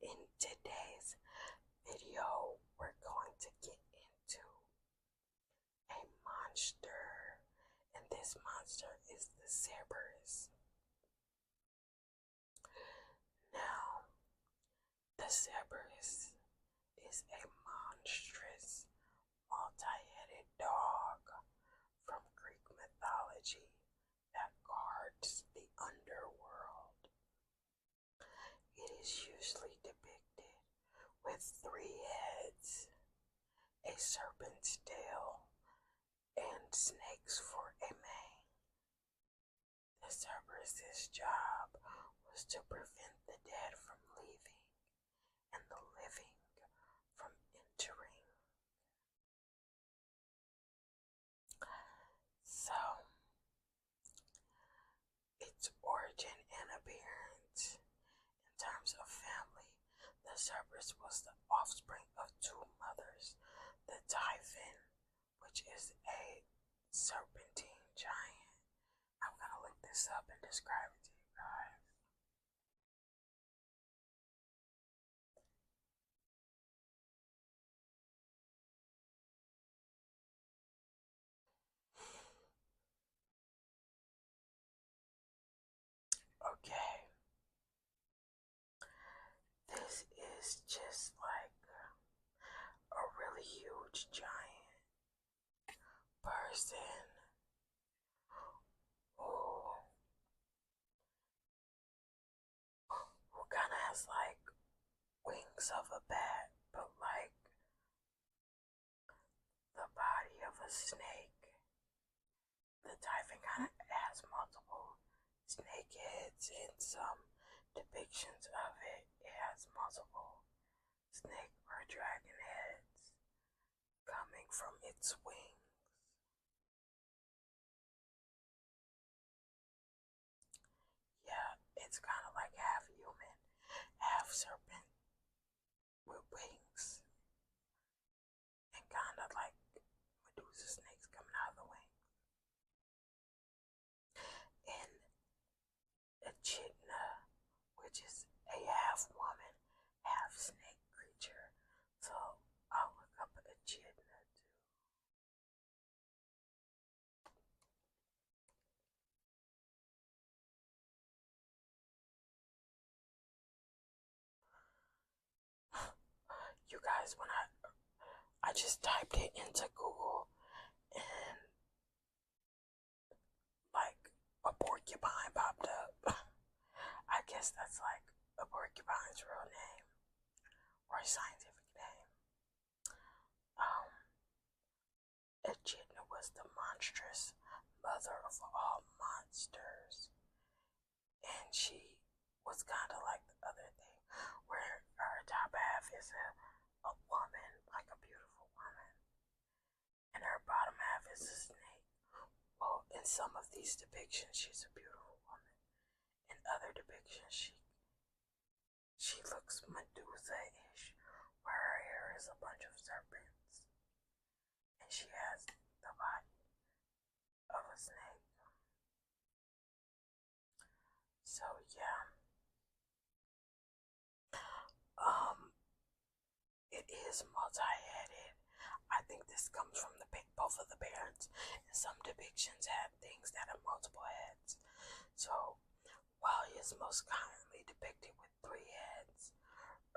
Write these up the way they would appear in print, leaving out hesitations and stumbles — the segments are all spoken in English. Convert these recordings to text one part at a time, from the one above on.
In today's video, we're going to get into a monster, and this monster is the Cerberus. Now, the Cerberus is a monstrous, multi-headed dog from Greek mythology that guards the underworld. It is usually depicted with 3 heads, a serpent's tail, and snakes for a mane. The Cerberus's job was to prevent the dead from leaving and the living from entering. So, its origin and appearance. In terms of family, the Cerberus was the offspring of 2 mothers, the Typhon, which is a serpentine giant. I'm gonna look this up and describe it to you guys. Okay, this is just like a really huge giant person who kind of has like wings of a bat, but like the body of a snake. The Typhon kind of has multiple snake heads. In some depictions of it, it has multiple snake or dragon heads coming from its wings. Yeah, it's kind of like half human, half serpent with wings, and kind of like Medusa snakes coming out of the wings. And Echidna, which is a half woman, half snake creature. So I'll look up Echidna too. You guys, when I just typed it into Google, and like a porcupine popped up. I guess that's like a porcupine's real name or scientific name. Echidna was the monstrous mother of all monsters, and she was kind of like the other thing, where her top half is a woman, like a beautiful woman, and her bottom half is a snake. Well, in some of these depictions, she's a beautiful woman. In other depictions, she looks Medusa-ish, where her hair is a bunch of serpents, and she has the body of a snake. So yeah, it is multi-headed. I think this comes from both of the parents, and some depictions have things that have multiple heads. So while he is most commonly depicted with 3 heads,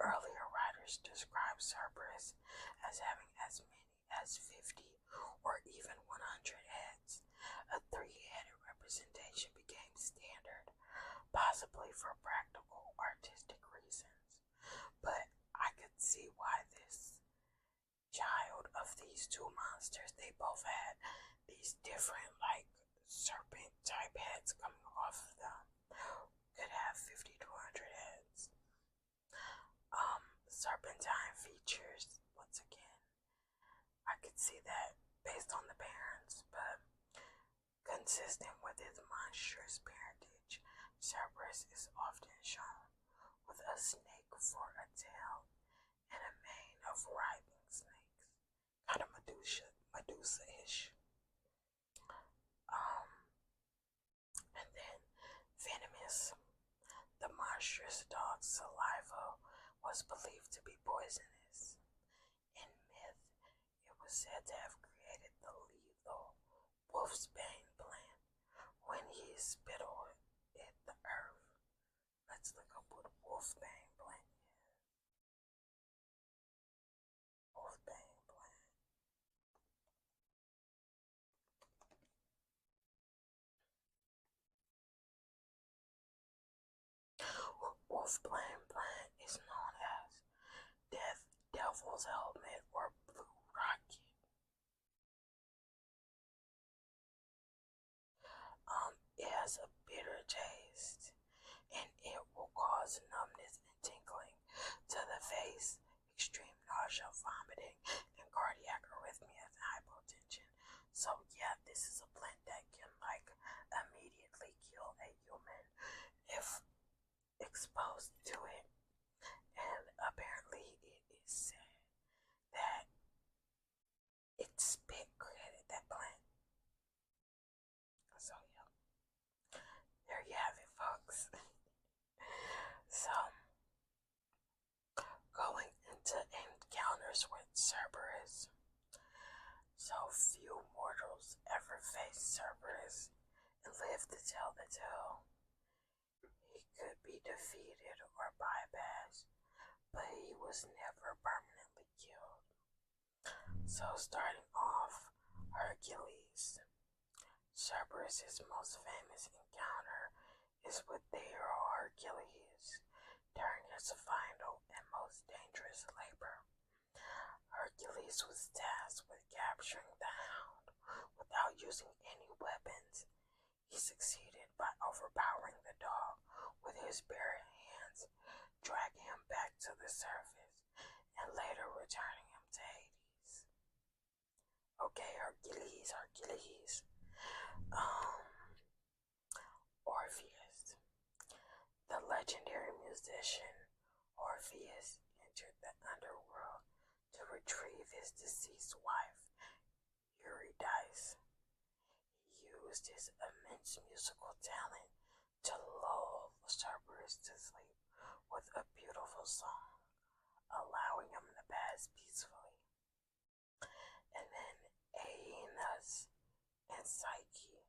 earlier writers described Cerberus as having as many as 50 or even 100 heads. A 3-headed representation became standard, possibly for practical artistic reasons. But I could see why this child of these 2 monsters, they both had these different like serpent type heads coming off of them, could have 50 to 100 heads. Serpentine features, once again, I could see that based on the parents, but consistent with its monstrous parentage, Cerberus is often shown with a snake for a tail and a mane of writhing snakes, kind of Medusa-ish. And then venomous. The monstrous dog's saliva was believed to be poisonous. In myth, it was said to have created the lethal wolfsbane plant when he spittled at the earth. Let's look up what wolfbane plant is. Wolfbane plant. Wolfbane plant is known as Death Devil's Helmet or Blue Rocket. It has a bitter taste and it will cause numbness and tingling to the face, extreme nausea, vomiting, and cardiac arrhythmias and hypotension. So yeah, this is a plant that can like immediately kill a human if exposed to it. And apparently it is said that its spit created that plant. So yeah, there you have it, folks. So going into encounters with Cerberus. So few mortals ever faced Cerberus and lived to tell the tale. He could be defeated or bypassed, but he was never permanently killed. So starting off, Hercules. Cerberus' most famous encounter is with the hero Hercules during his final and most dangerous labor. Hercules was tasked with capturing the hound without using any weapons. He succeeded by overpowering the dog with his bare hands, dragging him back to the surface, and later returning him to Hades. Okay, Hercules. Orpheus. The legendary musician Orpheus entered the underworld to retrieve his deceased wife, Eurydice. He used his immense musical talent to lull Cerberus to sleep with a beautiful song, allowing him to pass peacefully. And then Aeneas and Psyche.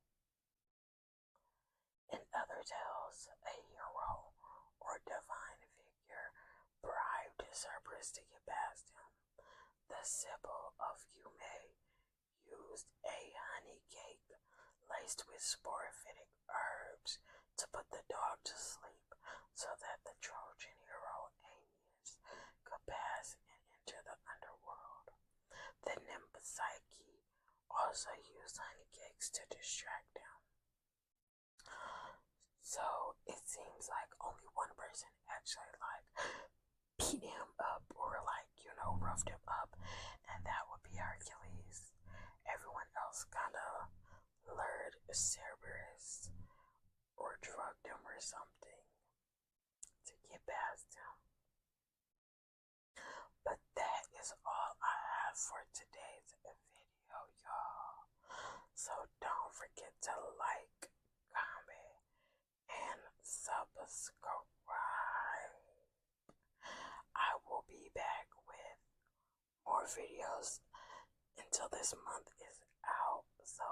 In other tales, a hero or divine figure bribed Cerberus to get past him. The Sibyl of Yume used a honey cake laced with sporific herbs to put the dog to sleep so that the Trojan hero Aeneas could pass and enter the underworld. The nymph Psyche also used honey cakes to distract him. So it seems like only one person actually like beat him up or like, roughed him up, and that would be Hercules. Everyone else kind of lured Cerberus or drugged him or something to get past him. But that is all I have for today's video, y'all. So don't forget to like, comment, and subscribe. I will be back with more videos until this month is out. So